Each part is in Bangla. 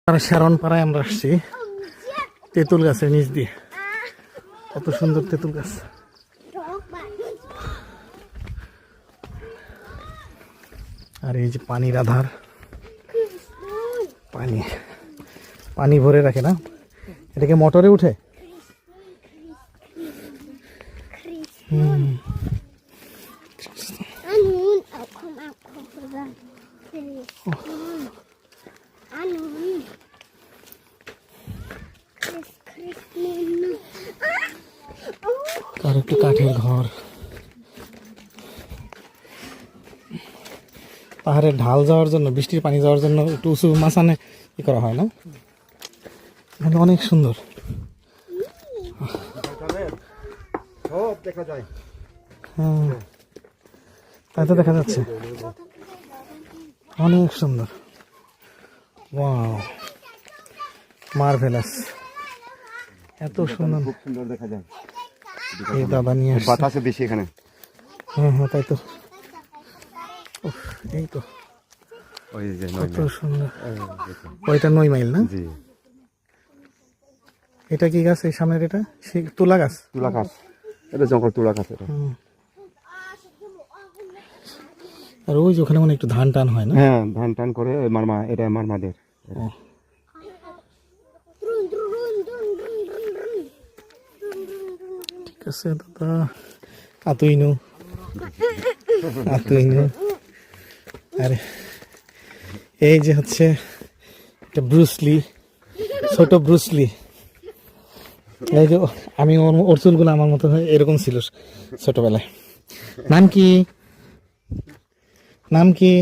শারণপাড়ায় আমরা আসছি তেঁতুল গাছের নিচ দিয়ে। কত সুন্দর তেঁতুল গাছ। আর এই যে পানির আধার, পানি পানি ভরে রাখে না, এটাকে মোটরে উঠে। আর একটু কাঠের ঘর, পাহাড়ের ঢাল যাওয়ার জন্য, বৃষ্টির পানি যাওয়ার জন্য একটু উঁচু মাঝখানে ই করা হয় না। এখানে অনেক সুন্দর। হ্যাঁ, তাই তো দেখা যাচ্ছে, অনেক সুন্দর। ওয়াও, মার্ভেলাস, এত সুন্দর, খুব সুন্দর দেখা যায়। এই দাদা নিয়ে আসছে। বাতাসে বেশি এখানে। হ্যাঁ হ্যাঁ, তাই তো। এই তো ওই যে কত সুন্দর। ওইটা 9 মাইল না? জি। এটা কি গাছ? এই সামনের এটা তুলা গাছ। তুলা গাছ, এটা জঙ্গল তুলা গাছ এটা। আর ওই যে ওখানে মানে একটু ধান টান হয় না? হ্যাঁ, ধান টান করে মারমা, এটা মারমাদের। ঠিক আছে দাদা, আতুইনু আতুইনু। আরে এই যে হচ্ছে এটা ব্রুসলি, ছোট ব্রুসলি। এই যে আমি ওর চুলগুলো আমার মতো এরকম ছিল ছোটবেলায়। নাম কি? নাম কি?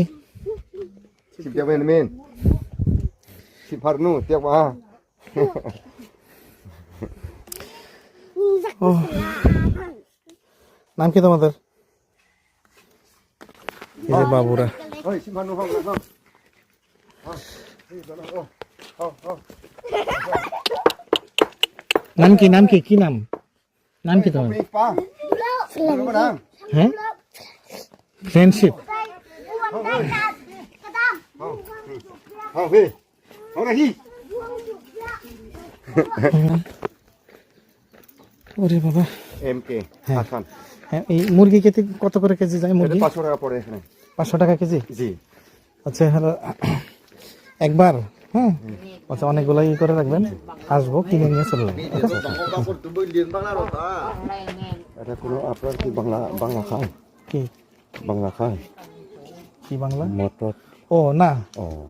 নাম কি তোমাদের? এই যে বাবুরা। নাম কি? নাম কি? কি নাম? নাম কি তোমার? হ্যাঁ, ফ্রেন্ডশিপ। ওরে বাবা, এমকে হাসান। হ্যাঁ, এই মুরগি কেটে কত করে কেজি যায়? মুরগি 500 টাকা পড়ে এখানে। 500 টাকা কেজি? জি। আচ্ছা, হ্যালো, একবার। হ্যাঁ, আচ্ছা, অনেকগুলাই ই করে রাখবেন, আসবো কিনে নিয়ে চলে যাবো। এটা কোনো আপনার কি বাংলা খায়? কি বাংলা খায়? কি বাংলা? মটর। ও না, ও